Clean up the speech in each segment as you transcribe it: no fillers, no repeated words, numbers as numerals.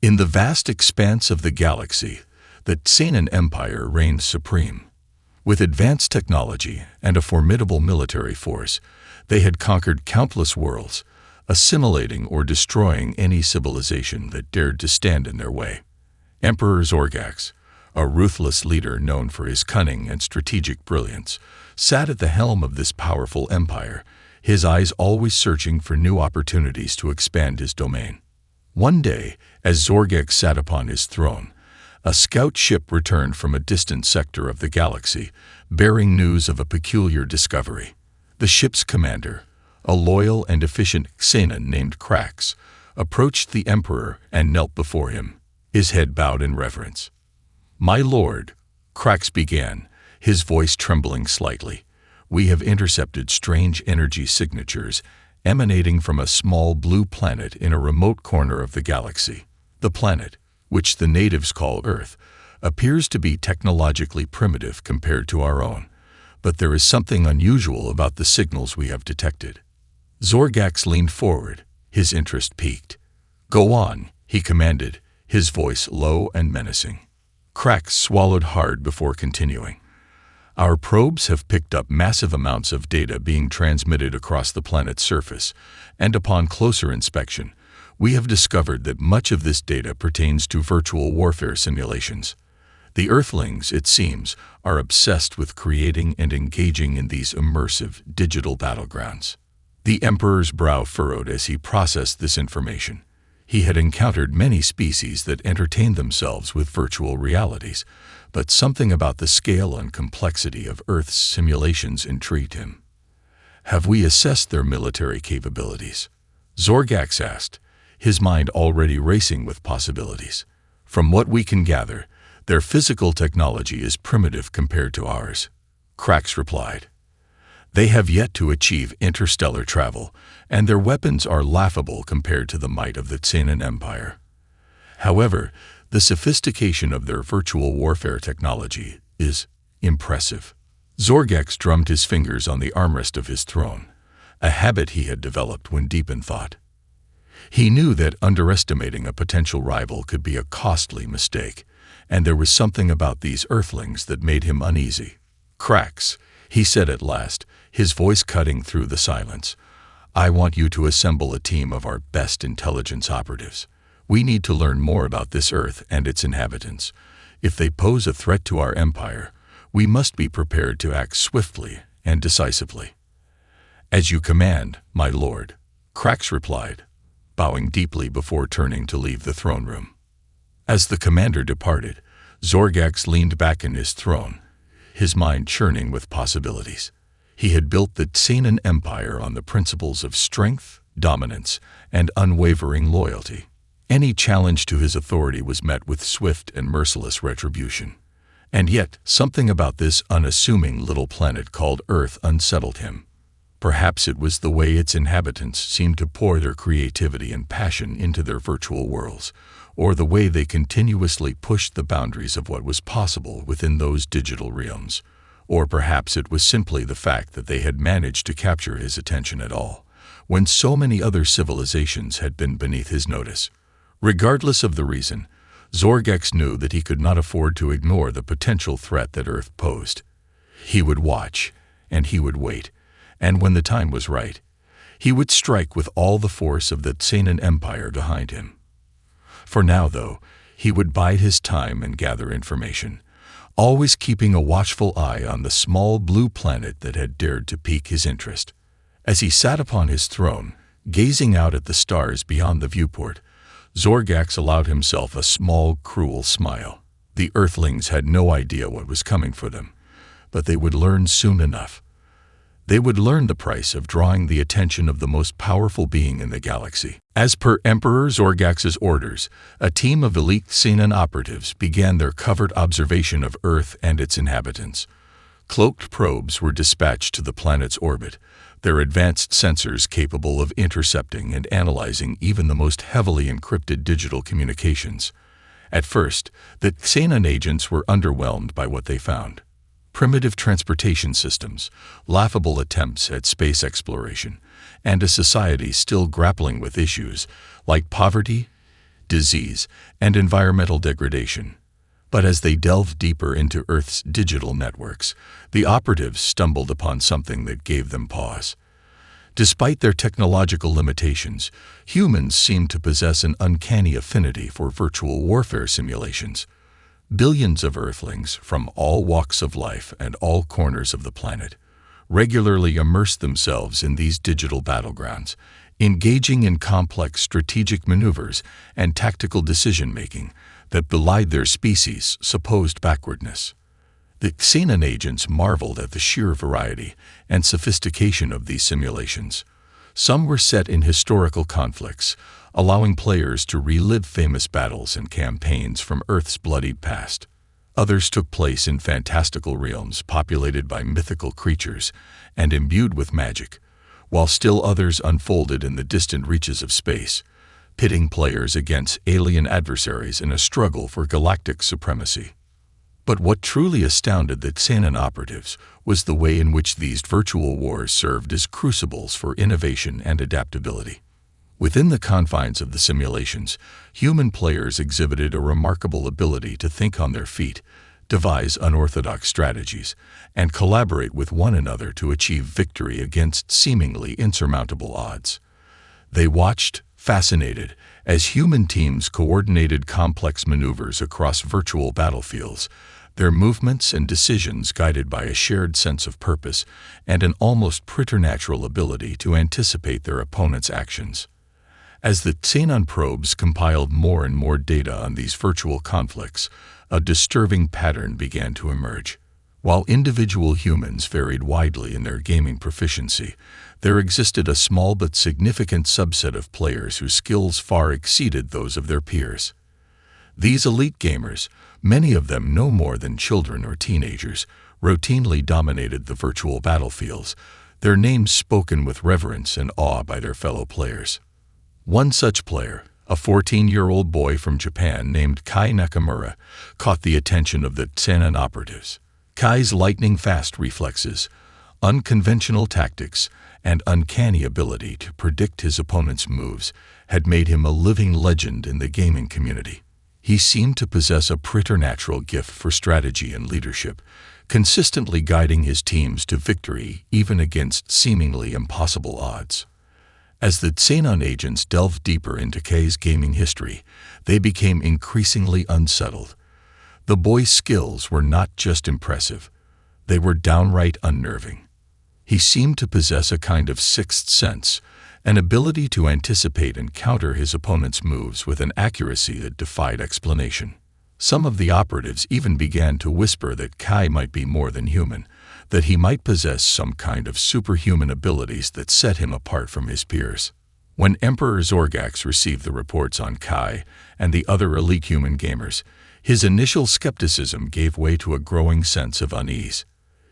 In the vast expanse of the galaxy, the Xenon Empire reigned supreme. With advanced technology and a formidable military force, they had conquered countless worlds, assimilating or destroying any civilization that dared to stand in their way. Emperor Xorgax, a ruthless leader known for his cunning and strategic brilliance, sat at the helm of this powerful empire, his eyes always searching for new opportunities to expand his domain. One day, as Xorgax sat upon his throne, a scout ship returned from a distant sector of the galaxy, bearing news of a peculiar discovery. The ship's commander, a loyal and efficient Xenon named Krax, approached the Emperor and knelt before him, his head bowed in reverence. "My lord," Krax began, his voice trembling slightly, "we have intercepted strange energy signatures emanating from a small blue planet in a remote corner of the galaxy. The planet, which the natives call Earth, appears to be technologically primitive compared to our own, but there is something unusual about the signals we have detected." Xorgax leaned forward, his interest piqued. "Go on," he commanded, his voice low and menacing. Krax swallowed hard before continuing. "Our probes have picked up massive amounts of data being transmitted across the planet's surface, and upon closer inspection, we have discovered that much of this data pertains to virtual warfare simulations. The Earthlings, it seems, are obsessed with creating and engaging in these immersive digital battlegrounds." The Emperor's brow furrowed as he processed this information. He had encountered many species that entertained themselves with virtual realities, but something about the scale and complexity of Earth's simulations intrigued him. "Have we assessed their military capabilities?" Xorgax asked, his mind already racing with possibilities. "From what we can gather, their physical technology is primitive compared to ours," Krax replied. "They have yet to achieve interstellar travel, and their weapons are laughable compared to the might of the Xenon Empire. However, the sophistication of their virtual warfare technology is impressive." Xorgax drummed his fingers on the armrest of his throne, a habit he had developed when deep in thought. He knew that underestimating a potential rival could be a costly mistake, and there was something about these Earthlings that made him uneasy. "Krax," he said at last, his voice cutting through the silence, "I want you to assemble a team of our best intelligence operatives. We need to learn more about this Earth and its inhabitants. If they pose a threat to our empire, we must be prepared to act swiftly and decisively." "As you command, my lord," Krax replied, bowing deeply before turning to leave the throne room. As the commander departed, Xorgax leaned back in his throne, his mind churning with possibilities. He had built the Xenon Empire on the principles of strength, dominance, and unwavering loyalty. Any challenge to his authority was met with swift and merciless retribution. And yet, something about this unassuming little planet called Earth unsettled him. Perhaps it was the way its inhabitants seemed to pour their creativity and passion into their virtual worlds, or the way they continuously pushed the boundaries of what was possible within those digital realms. Or perhaps it was simply the fact that they had managed to capture his attention at all, when so many other civilizations had been beneath his notice. Regardless of the reason, Xorgax knew that he could not afford to ignore the potential threat that Earth posed. He would watch, and he would wait, and when the time was right, he would strike with all the force of the Xenon Empire behind him. For now, though, he would bide his time and gather information, always keeping a watchful eye on the small blue planet that had dared to pique his interest. As he sat upon his throne, gazing out at the stars beyond the viewport, Xorgax allowed himself a small, cruel smile. The Earthlings had no idea what was coming for them, but they would learn soon enough. They would learn the price of drawing the attention of the most powerful being in the galaxy. As per Emperor Xorgax's orders, a team of elite Xenon operatives began their covert observation of Earth and its inhabitants. Cloaked probes were dispatched to the planet's orbit, their advanced sensors capable of intercepting and analyzing even the most heavily encrypted digital communications. At first, the Xenon agents were underwhelmed by what they found. Primitive transportation systems, laughable attempts at space exploration, and a society still grappling with issues like poverty, disease, and environmental degradation. But as they delved deeper into Earth's digital networks, the operatives stumbled upon something that gave them pause. Despite their technological limitations, humans seemed to possess an uncanny affinity for virtual warfare simulations. Billions of Earthlings from all walks of life and all corners of the planet regularly immersed themselves in these digital battlegrounds, engaging in complex strategic maneuvers and tactical decision-making that belied their species' supposed backwardness. The Xenon agents marveled at the sheer variety and sophistication of these simulations. Some were set in historical conflicts, allowing players to relive famous battles and campaigns from Earth's bloodied past. Others took place in fantastical realms populated by mythical creatures and imbued with magic, while still others unfolded in the distant reaches of space, pitting players against alien adversaries in a struggle for galactic supremacy. But what truly astounded the Xenon operatives was the way in which these virtual wars served as crucibles for innovation and adaptability. Within the confines of the simulations, human players exhibited a remarkable ability to think on their feet, devise unorthodox strategies, and collaborate with one another to achieve victory against seemingly insurmountable odds. They watched, fascinated, as human teams coordinated complex maneuvers across virtual battlefields, their movements and decisions guided by a shared sense of purpose and an almost preternatural ability to anticipate their opponent's actions. As the Xenon probes compiled more and more data on these virtual conflicts, a disturbing pattern began to emerge. While individual humans varied widely in their gaming proficiency, there existed a small but significant subset of players whose skills far exceeded those of their peers. These elite gamers, many of them no more than children or teenagers, routinely dominated the virtual battlefields, their names spoken with reverence and awe by their fellow players. One such player, a 14-year-old boy from Japan named Kai Nakamura, caught the attention of the Xenon operatives. Kai's lightning-fast reflexes, unconventional tactics, and uncanny ability to predict his opponent's moves had made him a living legend in the gaming community. He seemed to possess a preternatural gift for strategy and leadership, consistently guiding his teams to victory even against seemingly impossible odds. As the Xenon agents delved deeper into Kai's gaming history, they became increasingly unsettled. The boy's skills were not just impressive, they were downright unnerving. He seemed to possess a kind of sixth sense, an ability to anticipate and counter his opponent's moves with an accuracy that defied explanation. Some of the operatives even began to whisper that Kai might be more than human, that he might possess some kind of superhuman abilities that set him apart from his peers. When Emperor Zorgax received the reports on Kai and the other elite human gamers, his initial skepticism gave way to a growing sense of unease.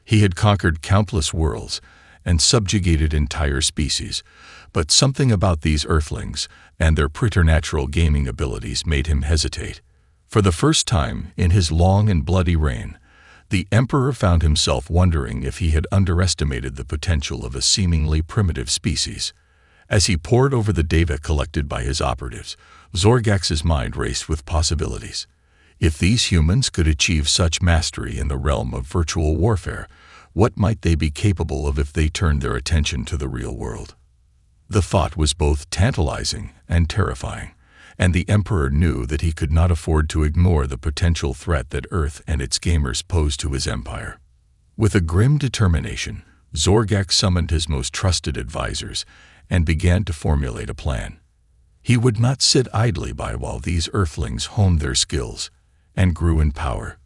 He had conquered countless worlds and subjugated entire species, but something about these Earthlings and their preternatural gaming abilities made him hesitate. For the first time in his long and bloody reign, the Emperor found himself wondering if he had underestimated the potential of a seemingly primitive species. As he pored over the data collected by his operatives, Zorgax's mind raced with possibilities. If these humans could achieve such mastery in the realm of virtual warfare, what might they be capable of if they turned their attention to the real world? The thought was both tantalizing and terrifying, and the Emperor knew that he could not afford to ignore the potential threat that Earth and its gamers posed to his empire. With a grim determination, Zorgax summoned his most trusted advisors and began to formulate a plan. He would not sit idly by while these Earthlings honed their skills and grew in power.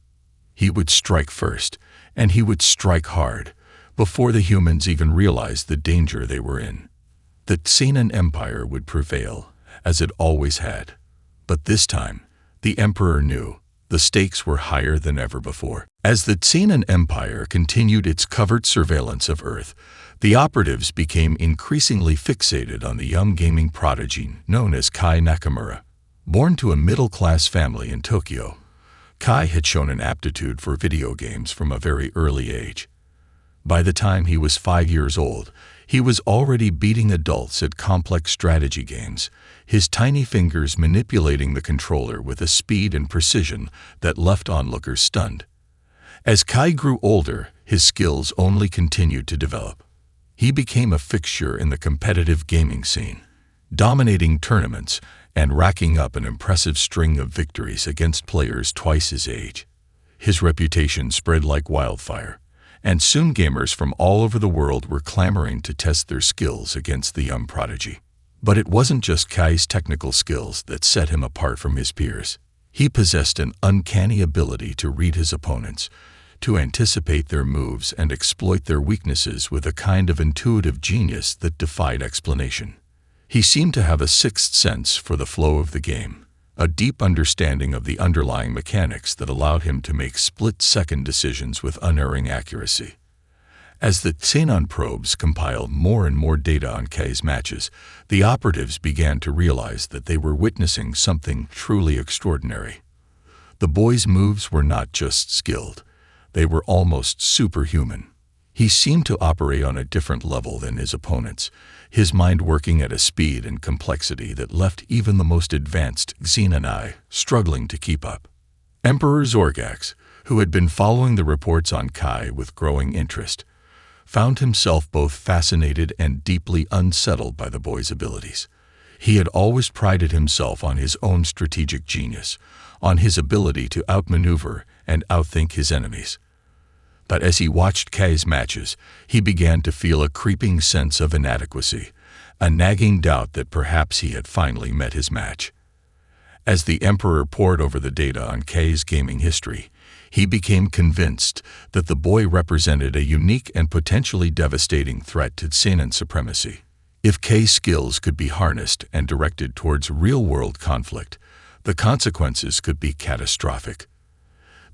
He would strike first, and he would strike hard, before the humans even realized the danger they were in. The Xenon Empire would prevail, as it always had. But this time, the Emperor knew the stakes were higher than ever before. As the Xenon Empire continued its covert surveillance of Earth, the operatives became increasingly fixated on the young gaming prodigy known as Kai Nakamura. Born to a middle-class family in Tokyo, Kai had shown an aptitude for video games from a very early age. By the time he was 5 years old, he was already beating adults at complex strategy games, his tiny fingers manipulating the controller with a speed and precision that left onlookers stunned. As Kai grew older, his skills only continued to develop. He became a fixture in the competitive gaming scene, dominating tournaments and racking up an impressive string of victories against players twice his age. His reputation spread like wildfire, and soon gamers from all over the world were clamoring to test their skills against the young prodigy. But it wasn't just Kai's technical skills that set him apart from his peers. He possessed an uncanny ability to read his opponents, to anticipate their moves and exploit their weaknesses with a kind of intuitive genius that defied explanation. He seemed to have a sixth sense for the flow of the game, a deep understanding of the underlying mechanics that allowed him to make split-second decisions with unerring accuracy. As the Xenon probes compiled more and more data on Kai's matches, the operatives began to realize that they were witnessing something truly extraordinary. The boy's moves were not just skilled, they were almost superhuman. He seemed to operate on a different level than his opponents, his mind working at a speed and complexity that left even the most advanced Xenon struggling to keep up. Emperor Zorgax, who had been following the reports on Kai with growing interest, found himself both fascinated and deeply unsettled by the boy's abilities. He had always prided himself on his own strategic genius, on his ability to outmaneuver and outthink his enemies. But as he watched Kai's matches, he began to feel a creeping sense of inadequacy, a nagging doubt that perhaps he had finally met his match. As the Emperor pored over the data on Kai's gaming history, he became convinced that the boy represented a unique and potentially devastating threat to Xenon supremacy. If Kai's skills could be harnessed and directed towards real-world conflict, the consequences could be catastrophic.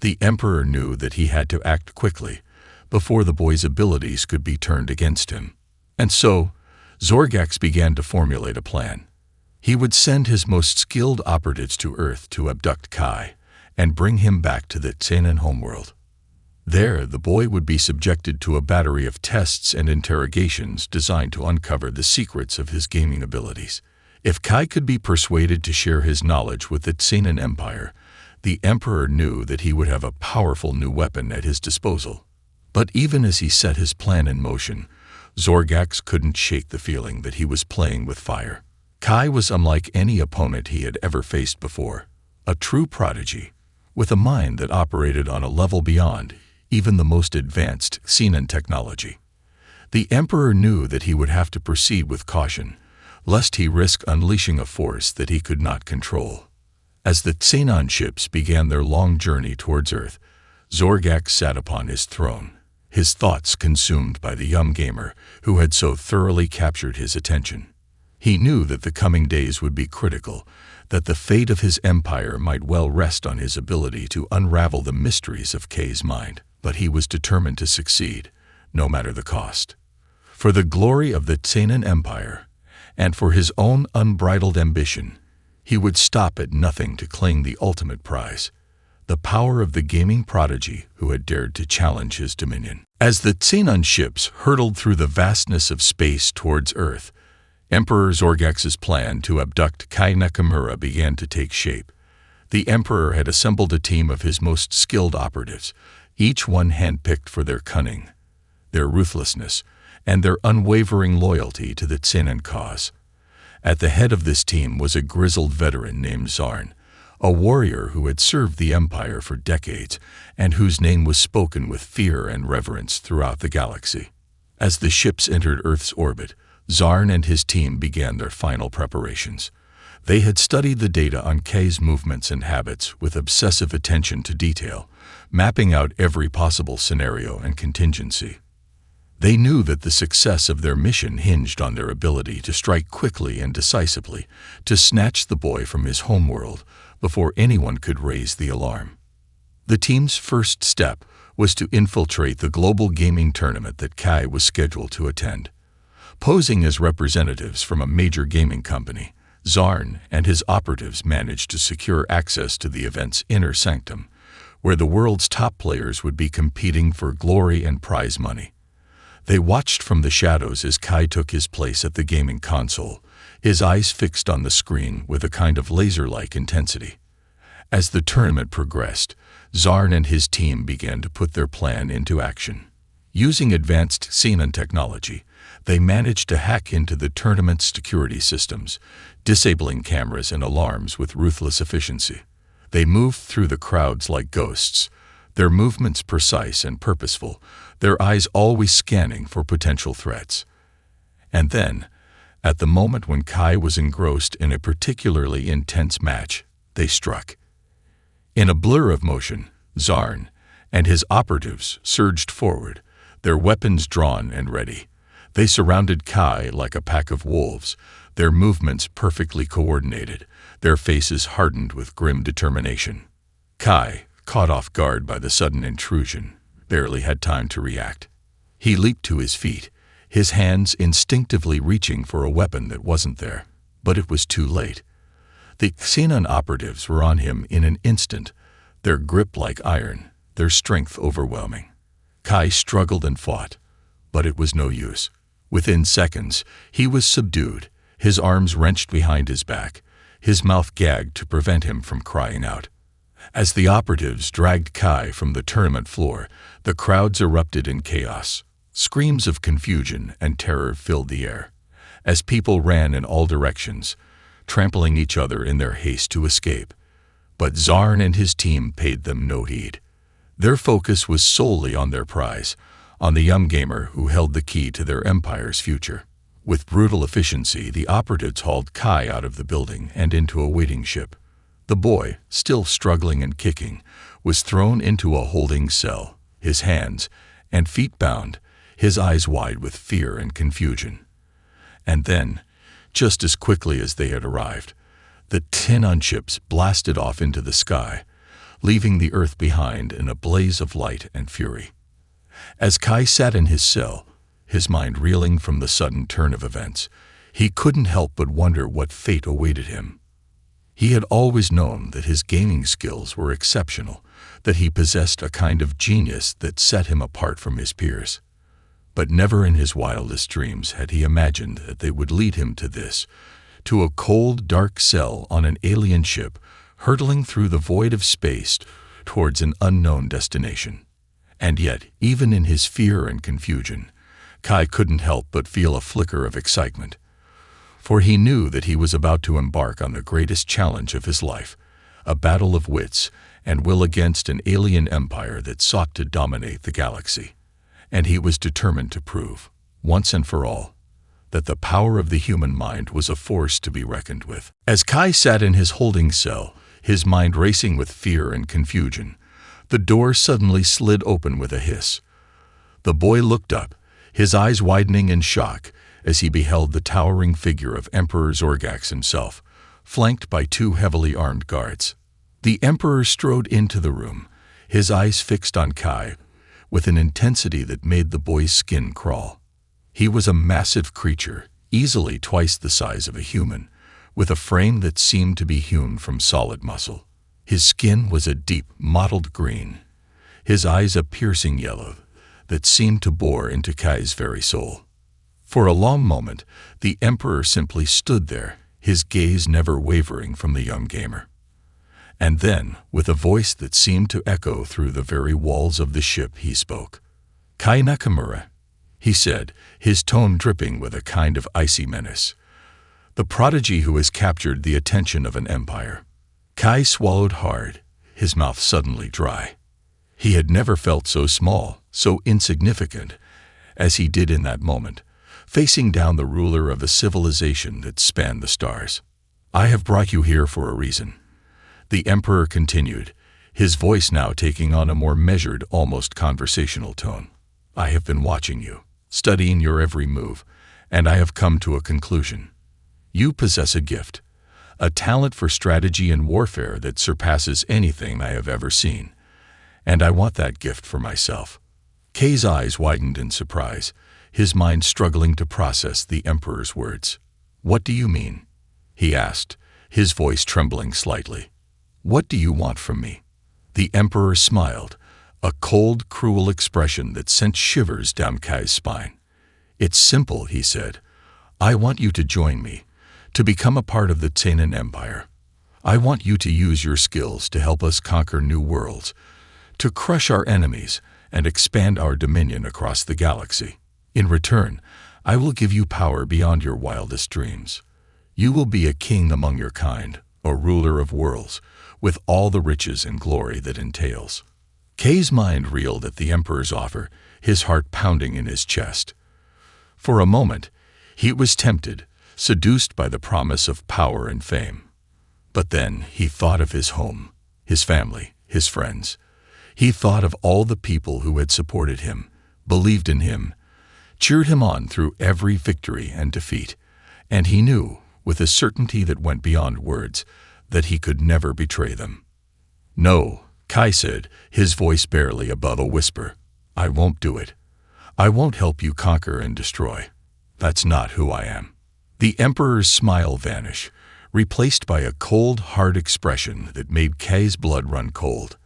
The Emperor knew that he had to act quickly before the boy's abilities could be turned against him. And so, Zorgax began to formulate a plan. He would send his most skilled operatives to Earth to abduct Kai and bring him back to the Xenon homeworld. There, the boy would be subjected to a battery of tests and interrogations designed to uncover the secrets of his gaming abilities. If Kai could be persuaded to share his knowledge with the Xenon Empire, the Emperor knew that he would have a powerful new weapon at his disposal. But even as he set his plan in motion, Zorgax couldn't shake the feeling that he was playing with fire. Kai was unlike any opponent he had ever faced before, a true prodigy, with a mind that operated on a level beyond even the most advanced Xenon technology. The Emperor knew that he would have to proceed with caution, lest he risk unleashing a force that he could not control. As the Xenon ships began their long journey towards Earth, Zorgax sat upon his throne, his thoughts consumed by the young gamer who had so thoroughly captured his attention. He knew that the coming days would be critical, that the fate of his empire might well rest on his ability to unravel the mysteries of Kai's mind, but he was determined to succeed, no matter the cost. For the glory of the Xenon Empire, and for his own unbridled ambition, he would stop at nothing to claim the ultimate prize, the power of the gaming prodigy who had dared to challenge his dominion. As the Xenon ships hurtled through the vastness of space towards Earth, Emperor Zorgax's plan to abduct Kai Nakamura began to take shape. The Emperor had assembled a team of his most skilled operatives, each one handpicked for their cunning, their ruthlessness, and their unwavering loyalty to the Xenon cause. At the head of this team was a grizzled veteran named Zarn, a warrior who had served the Empire for decades and whose name was spoken with fear and reverence throughout the galaxy. As the ships entered Earth's orbit, Zarn and his team began their final preparations. They had studied the data on Kai's movements and habits with obsessive attention to detail, mapping out every possible scenario and contingency. They knew that the success of their mission hinged on their ability to strike quickly and decisively, to snatch the boy from his homeworld before anyone could raise the alarm. The team's first step was to infiltrate the global gaming tournament that Kai was scheduled to attend. Posing as representatives from a major gaming company, Zarn and his operatives managed to secure access to the event's inner sanctum, where the world's top players would be competing for glory and prize money. They watched from the shadows as Kai took his place at the gaming console, his eyes fixed on the screen with a kind of laser-like intensity. As the tournament progressed, Zarn and his team began to put their plan into action. Using advanced Xenon technology, they managed to hack into the tournament's security systems, disabling cameras and alarms with ruthless efficiency. They moved through the crowds like ghosts, their movements precise and purposeful, their eyes always scanning for potential threats. And then, at the moment when Kai was engrossed in a particularly intense match, they struck. In a blur of motion, Zarn and his operatives surged forward, their weapons drawn and ready. They surrounded Kai like a pack of wolves, their movements perfectly coordinated, their faces hardened with grim determination. Kai, caught off guard by the sudden intrusion, barely had time to react. He leaped to his feet, his hands instinctively reaching for a weapon that wasn't there, but it was too late. The Xenon operatives were on him in an instant, their grip like iron, their strength overwhelming. Kai struggled and fought, but it was no use. Within seconds, he was subdued, his arms wrenched behind his back, his mouth gagged to prevent him from crying out. As the operatives dragged Kai from the tournament floor, the crowds erupted in chaos. Screams of confusion and terror filled the air, as people ran in all directions, trampling each other in their haste to escape. But Zarn and his team paid them no heed. Their focus was solely on their prize, on the young gamer who held the key to their empire's future. With brutal efficiency, the operatives hauled Kai out of the building and into a waiting ship. The boy, still struggling and kicking, was thrown into a holding cell, his hands and feet bound, his eyes wide with fear and confusion. And then, just as quickly as they had arrived, the Xenon ships blasted off into the sky, leaving the Earth behind in a blaze of light and fury. As Kai sat in his cell, his mind reeling from the sudden turn of events, he couldn't help but wonder what fate awaited him. He had always known that his gaming skills were exceptional, that he possessed a kind of genius that set him apart from his peers. But never in his wildest dreams had he imagined that they would lead him to this, to a cold, dark cell on an alien ship, hurtling through the void of space towards an unknown destination. And yet, even in his fear and confusion, Kai couldn't help but feel a flicker of excitement. For he knew that he was about to embark on the greatest challenge of his life, a battle of wits and will against an alien empire that sought to dominate the galaxy. And he was determined to prove, once and for all, that the power of the human mind was a force to be reckoned with. As Kai sat in his holding cell, his mind racing with fear and confusion, the door suddenly slid open with a hiss. The boy looked up, his eyes widening in shock as he beheld the towering figure of Emperor Zorgax himself, flanked by two heavily armed guards. The Emperor strode into the room, his eyes fixed on Kai, with an intensity that made the boy's skin crawl. He was a massive creature, easily twice the size of a human, with a frame that seemed to be hewn from solid muscle. His skin was a deep, mottled green, his eyes a piercing yellow that seemed to bore into Kai's very soul. For a long moment, the Emperor simply stood there, his gaze never wavering from the young gamer. And then, with a voice that seemed to echo through the very walls of the ship, he spoke. "Kai Nakamura," he said, his tone dripping with a kind of icy menace. "The prodigy who has captured the attention of an empire." Kai swallowed hard, his mouth suddenly dry. He had never felt so small, so insignificant, as he did in that moment, facing down the ruler of a civilization that spanned the stars. "I have brought you here for a reason," the Emperor continued, his voice now taking on a more measured, almost conversational tone. "I have been watching you, studying your every move, and I have come to a conclusion. You possess a gift, a talent for strategy and warfare that surpasses anything I have ever seen, and I want that gift for myself." Kai's eyes widened in surprise, his mind struggling to process the Emperor's words. "What do you mean?" he asked, his voice trembling slightly. "What do you want from me?" The Emperor smiled, a cold, cruel expression that sent shivers down Kai's spine. "It's simple," he said. "I want you to join me, to become a part of the Xenon Empire. I want you to use your skills to help us conquer new worlds, to crush our enemies and expand our dominion across the galaxy. In return, I will give you power beyond your wildest dreams. You will be a king among your kind, a ruler of worlds, with all the riches and glory that entails." Kai's mind reeled at the Emperor's offer, his heart pounding in his chest. For a moment, he was tempted, seduced by the promise of power and fame. But then he thought of his home, his family, his friends. He thought of all the people who had supported him, believed in him, cheered him on through every victory and defeat, and he knew, with a certainty that went beyond words, that he could never betray them. "No," Kai said, his voice barely above a whisper. "I won't do it. I won't help you conquer and destroy. That's not who I am." The Emperor's smile vanished, replaced by a cold, hard expression that made Kai's blood run cold.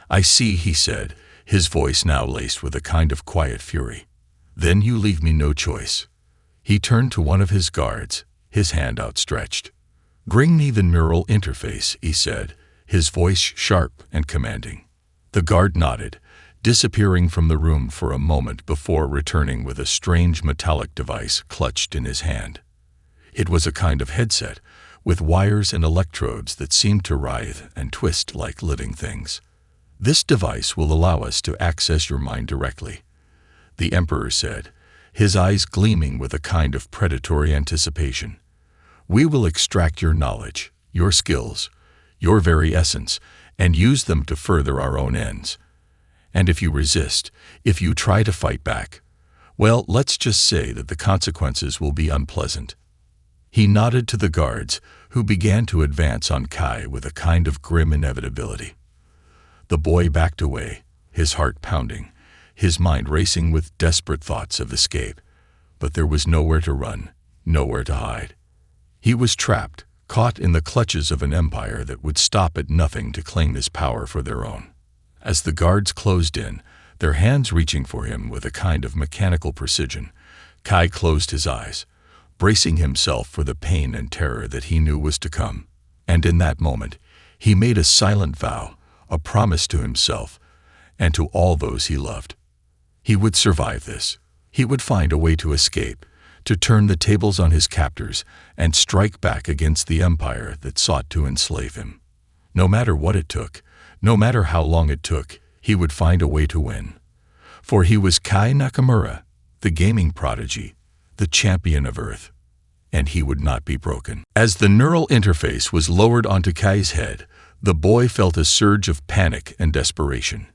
"I see," he said, his voice now laced with a kind of quiet fury. "Then you leave me no choice." He turned to one of his guards, his hand outstretched. "Bring me the neural interface," he said, his voice sharp and commanding. The guard nodded, disappearing from the room for a moment before returning with a strange metallic device clutched in his hand. It was a kind of headset, with wires and electrodes that seemed to writhe and twist like living things. "This device will allow us to access your mind directly," the Emperor said, his eyes gleaming with a kind of predatory anticipation. "We will extract your knowledge, your skills, your very essence, and use them to further our own ends. And if you resist, if you try to fight back, well, let's just say that the consequences will be unpleasant." He nodded to the guards, who began to advance on Kai with a kind of grim inevitability. The boy backed away, his heart pounding, his mind racing with desperate thoughts of escape. But there was nowhere to run, nowhere to hide. He was trapped, caught in the clutches of an empire that would stop at nothing to claim his power for their own. As the guards closed in, their hands reaching for him with a kind of mechanical precision, Kai closed his eyes, bracing himself for the pain and terror that he knew was to come. And in that moment, he made a silent vow, a promise to himself and to all those he loved. He would survive this. He would find a way to escape, to turn the tables on his captors and strike back against the empire that sought to enslave him. No matter what it took, no matter how long it took, he would find a way to win. For he was Kai Nakamura, the gaming prodigy, the champion of Earth, and he would not be broken. As the neural interface was lowered onto Kai's head, the boy felt a surge of panic and desperation.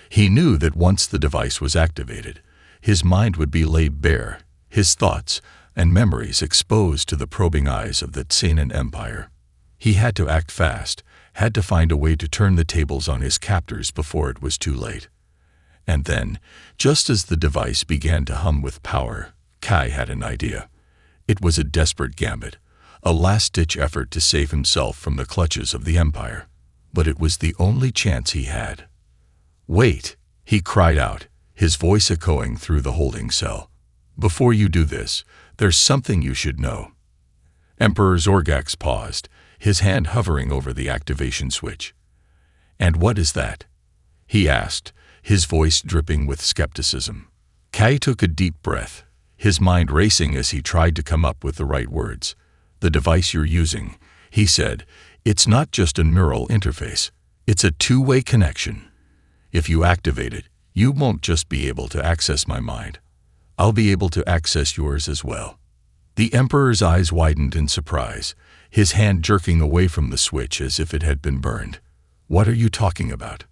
He knew that once the device was activated, his mind would be laid bare, his thoughts and memories exposed to the probing eyes of the Xenon Empire. He had to act fast, had to find a way to turn the tables on his captors before it was too late. And then, just as the device began to hum with power, Kai had an idea. It was a desperate gambit, a last-ditch effort to save himself from the clutches of the Empire. But it was the only chance he had. "Wait," he cried out, his voice echoing through the holding cell. "Before you do this, there's something you should know." Emperor Zorgax paused, his hand hovering over the activation switch. "And what is that?" he asked, his voice dripping with skepticism. Kai took a deep breath, his mind racing as he tried to come up with the right words. "The device you're using," he said, "it's not just a neural interface. It's a two-way connection. If you activate it, you won't just be able to access my mind. I'll be able to access yours as well." The Emperor's eyes widened in surprise, his hand jerking away from the switch as if it had been burned. "What are you talking about?"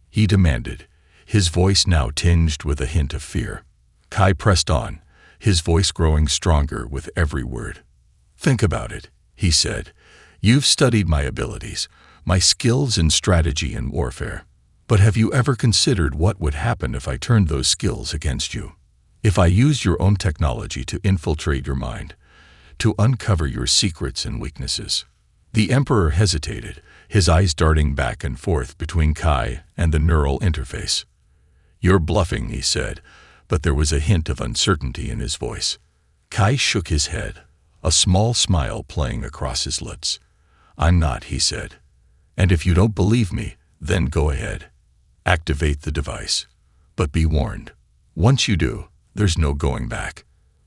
he demanded, his voice now tinged with a hint of fear. Kai pressed on, his voice growing stronger with every word. "Think about it," he said. "You've studied my abilities, my skills in strategy and warfare. But have you ever considered what would happen if I turned those skills against you? If I used your own technology to infiltrate your mind, to uncover your secrets and weaknesses?" The Emperor hesitated, his eyes darting back and forth between Kai and the neural interface. "You're bluffing," he said, but there was a hint of uncertainty in his voice. Kai shook his head, a small smile playing across his lips. "I'm not," he said. "And if you don't believe me, then go ahead. Activate the device. But be warned. Once you do, there's no going back.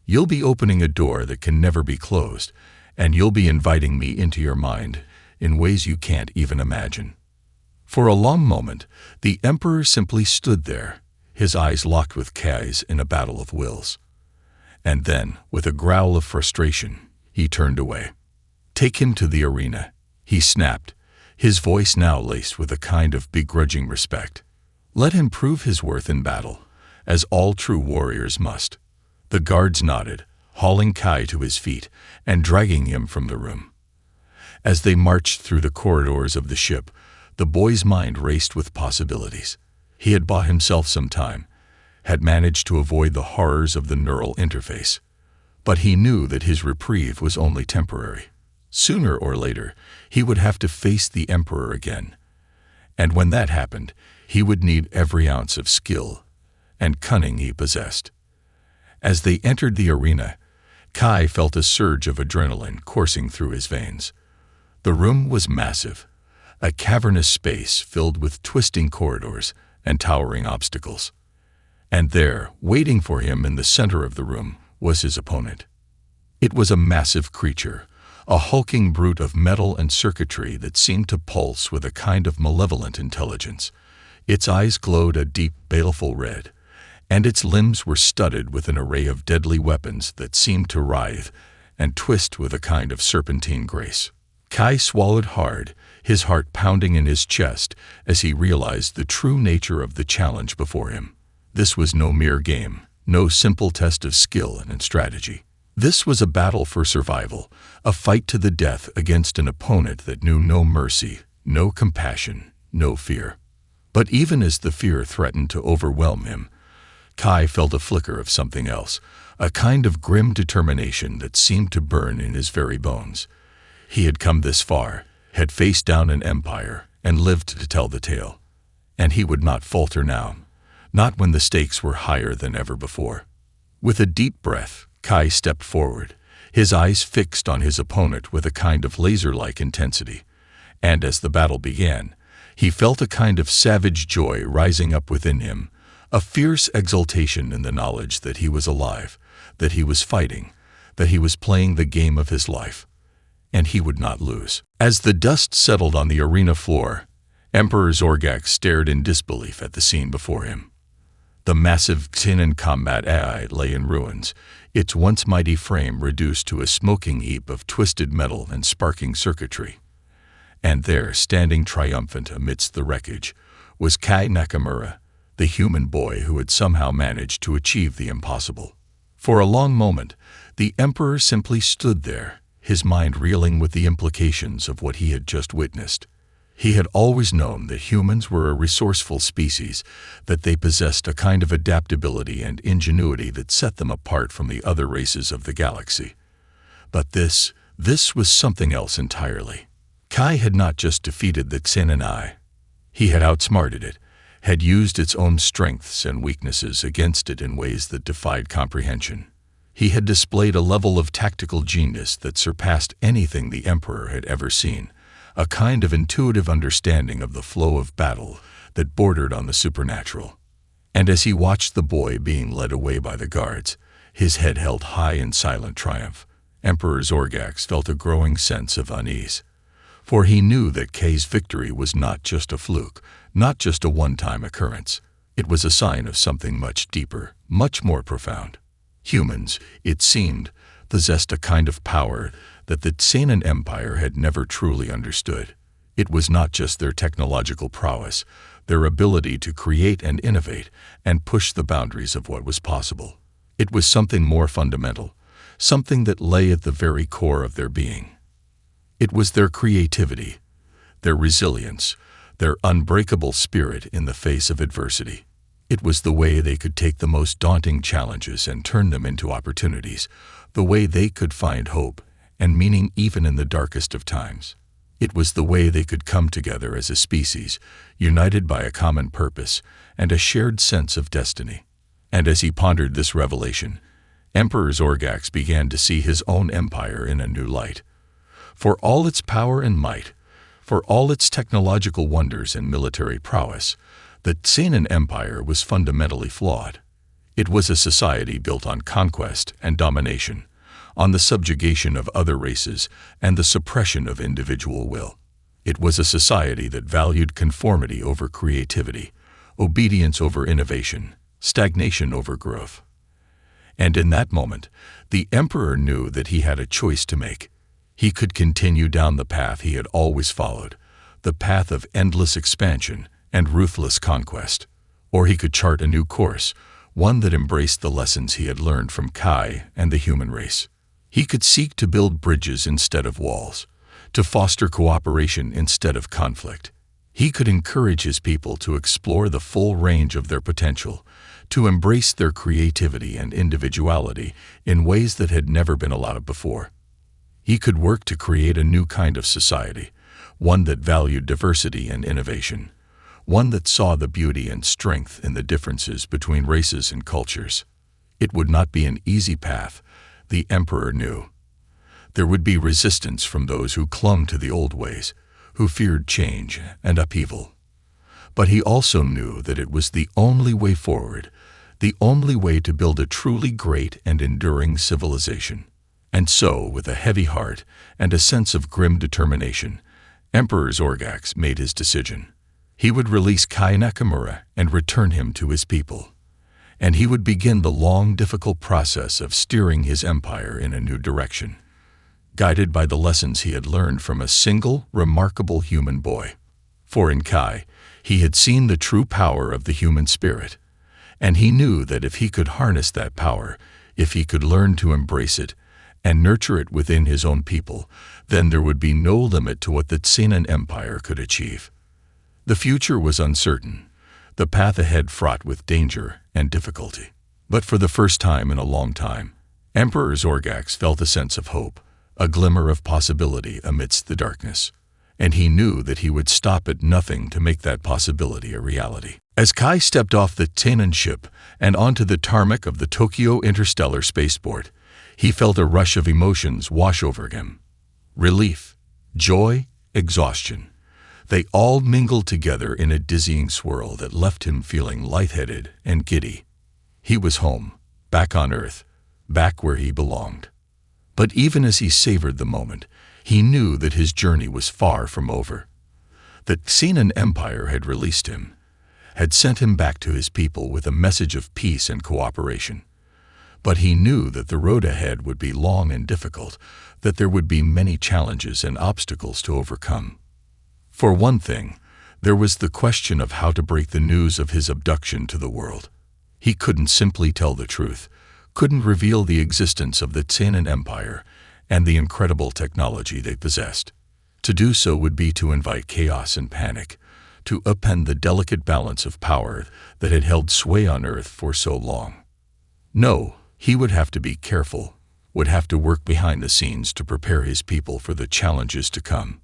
You'll be opening a door that can never be closed, and you'll be inviting me into your mind in ways you can't even imagine." For a long moment, the Emperor simply stood there, his eyes locked with Kai's in a battle of wills. And then, with a growl of frustration, he turned away. "Take him to the arena," he snapped, his voice now laced with a kind of begrudging respect. "Let him prove his worth in battle, as all true warriors must." The guards nodded, hauling Kai to his feet and dragging him from the room. As they marched through the corridors of the ship, the boy's mind raced with possibilities. He had bought himself some time, had managed to avoid the horrors of the neural interface. But he knew that his reprieve was only temporary. Sooner or later, he would have to face the Emperor again. And when that happened, he would need every ounce of skill and cunning he possessed. As they entered the arena, Kai felt a surge of adrenaline coursing through his veins. The room was massive, a cavernous space filled with twisting corridors and towering obstacles. And there, waiting for him in the center of the room, was his opponent. It was a massive creature, a hulking brute of metal and circuitry that seemed to pulse with a kind of malevolent intelligence. Its eyes glowed a deep, baleful red, and its limbs were studded with an array of deadly weapons that seemed to writhe and twist with a kind of serpentine grace. Kai swallowed hard, his heart pounding in his chest as he realized the true nature of the challenge before him. This was no mere game, no simple test of skill and strategy. This was a battle for survival, a fight to the death against an opponent that knew no mercy, no compassion, no fear. But even as the fear threatened to overwhelm him, Kai felt a flicker of something else, a kind of grim determination that seemed to burn in his very bones. He had come this far, had faced down an empire, and lived to tell the tale. And he would not falter now, not when the stakes were higher than ever before. With a deep breath, Kai stepped forward, his eyes fixed on his opponent with a kind of laser-like intensity. And as the battle began, he felt a kind of savage joy rising up within him, a fierce exultation in the knowledge that he was alive, that he was fighting, that he was playing the game of his life. And he would not lose. As the dust settled on the arena floor, Emperor Zorgak stared in disbelief at the scene before him. The massive Xenon combat AI lay in ruins, its once mighty frame reduced to a smoking heap of twisted metal and sparking circuitry. And there, standing triumphant amidst the wreckage, was Kai Nakamura, the human boy who had somehow managed to achieve the impossible. For a long moment, the Emperor simply stood there, his mind reeling with the implications of what he had just witnessed. He had always known that humans were a resourceful species, that they possessed a kind of adaptability and ingenuity that set them apart from the other races of the galaxy. But this was something else entirely. Kai had not just defeated the Xenon AI. He had outsmarted it, had used its own strengths and weaknesses against it in ways that defied comprehension. He had displayed a level of tactical genius that surpassed anything the Emperor had ever seen, a kind of intuitive understanding of the flow of battle that bordered on the supernatural. And as he watched the boy being led away by the guards, his head held high in silent triumph, Emperor Zorgax felt a growing sense of unease. For he knew that Kai's victory was not just a fluke, not just a one-time occurrence. It was a sign of something much deeper, much more profound. Humans, it seemed, possessed a kind of power that the Xenon Empire had never truly understood. It was not just their technological prowess, their ability to create and innovate and push the boundaries of what was possible. It was something more fundamental, something that lay at the very core of their being. It was their creativity, their resilience, their unbreakable spirit in the face of adversity. It was the way they could take the most daunting challenges and turn them into opportunities, the way they could find hope and meaning even in the darkest of times. It was the way they could come together as a species, united by a common purpose and a shared sense of destiny. And as he pondered this revelation, Emperor Zorgax began to see his own empire in a new light. For all its power and might, for all its technological wonders and military prowess, the Xenon Empire was fundamentally flawed. It was a society built on conquest and domination, on the subjugation of other races and the suppression of individual will. It was a society that valued conformity over creativity, obedience over innovation, stagnation over growth. And in that moment, the Emperor knew that he had a choice to make. He could continue down the path he had always followed, the path of endless expansion and ruthless conquest, or he could chart a new course, one that embraced the lessons he had learned from Kai and the human race. He could seek to build bridges instead of walls, to foster cooperation instead of conflict. He could encourage his people to explore the full range of their potential, to embrace their creativity and individuality in ways that had never been allowed before. He could work to create a new kind of society, one that valued diversity and innovation, one that saw the beauty and strength in the differences between races and cultures. It would not be an easy path, the Emperor knew. There would be resistance from those who clung to the old ways, who feared change and upheaval. But he also knew that it was the only way forward, the only way to build a truly great and enduring civilization. And so, with a heavy heart and a sense of grim determination, Emperor Zorgax made his decision. He would release Kai Nakamura and return him to his people. And he would begin the long, difficult process of steering his empire in a new direction, guided by the lessons he had learned from a single, remarkable human boy. For in Kai, he had seen the true power of the human spirit, and he knew that if he could harness that power, if he could learn to embrace it and nurture it within his own people, then there would be no limit to what the Xenon Empire could achieve. The future was uncertain, the path ahead fraught with danger and difficulty. But for the first time in a long time, Emperor Zorgax felt a sense of hope, a glimmer of possibility amidst the darkness, and he knew that he would stop at nothing to make that possibility a reality. As Kai stepped off the Xenon ship and onto the tarmac of the Tokyo Interstellar Spaceport, he felt a rush of emotions wash over him. Relief, joy, exhaustion. They all mingled together in a dizzying swirl that left him feeling lightheaded and giddy. He was home, back on Earth, back where he belonged. But even as he savored the moment, he knew that his journey was far from over. The Xenon Empire had released him, had sent him back to his people with a message of peace and cooperation. But he knew that the road ahead would be long and difficult, that there would be many challenges and obstacles to overcome. For one thing, there was the question of how to break the news of his abduction to the world. He couldn't simply tell the truth, couldn't reveal the existence of the Xenon Empire and the incredible technology they possessed. To do so would be to invite chaos and panic, to upend the delicate balance of power that had held sway on Earth for so long. No, he would have to be careful, would have to work behind the scenes to prepare his people for the challenges to come.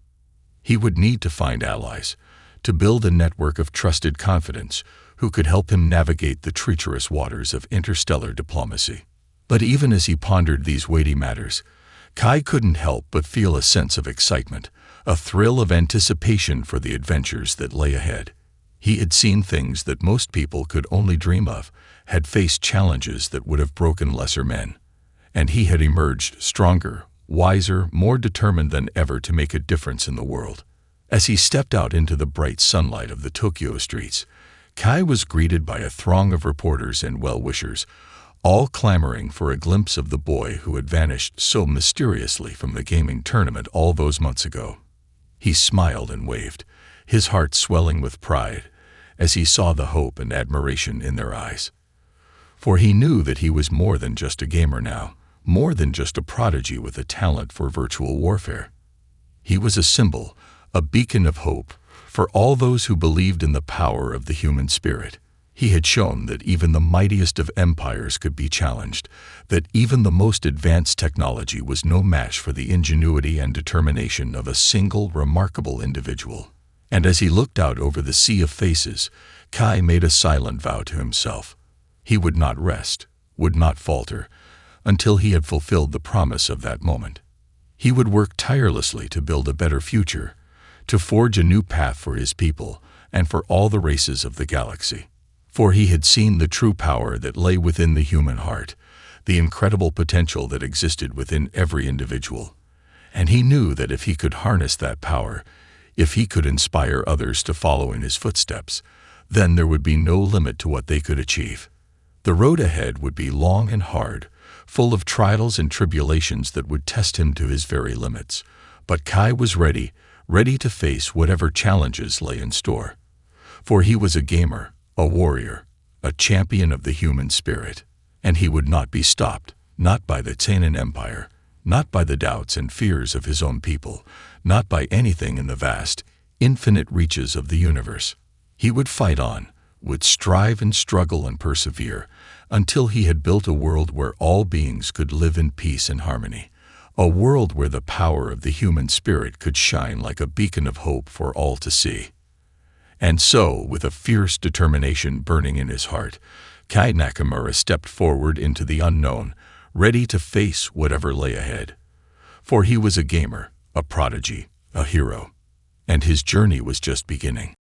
He would need to find allies, to build a network of trusted confidence who could help him navigate the treacherous waters of interstellar diplomacy. But even as he pondered these weighty matters, Kai couldn't help but feel a sense of excitement, a thrill of anticipation for the adventures that lay ahead. He had seen things that most people could only dream of, had faced challenges that would have broken lesser men, and he had emerged stronger, wiser, more determined than ever to make a difference in the world. As he stepped out into the bright sunlight of the Tokyo streets, Kai was greeted by a throng of reporters and well-wishers, all clamoring for a glimpse of the boy who had vanished so mysteriously from the gaming tournament all those months ago. He smiled and waved, his heart swelling with pride as he saw the hope and admiration in their eyes. For he knew that he was more than just a gamer now, more than just a prodigy with a talent for virtual warfare. He was a symbol, a beacon of hope for all those who believed in the power of the human spirit. He had shown that even the mightiest of empires could be challenged, that even the most advanced technology was no match for the ingenuity and determination of a single remarkable individual. And as he looked out over the sea of faces, Kai made a silent vow to himself. He would not rest, would not falter, until he had fulfilled the promise of that moment. He would work tirelessly to build a better future, to forge a new path for his people and for all the races of the galaxy. For he had seen the true power that lay within the human heart, the incredible potential that existed within every individual. And he knew that if he could harness that power, if he could inspire others to follow in his footsteps, then there would be no limit to what they could achieve. The road ahead would be long and hard, full of trials and tribulations that would test him to his very limits. But Kai was ready to face whatever challenges lay in store. For he was a gamer, a warrior, a champion of the human spirit, and he would not be stopped, not by the Xenon Empire, not by the doubts and fears of his own people, not by anything in the vast, infinite reaches of the universe. He would fight on, would strive and struggle and persevere, until he had built a world where all beings could live in peace and harmony, a world where the power of the human spirit could shine like a beacon of hope for all to see. And so, with a fierce determination burning in his heart, Kai Nakamura stepped forward into the unknown, ready to face whatever lay ahead. For he was a gamer, a prodigy, a hero, and his journey was just beginning.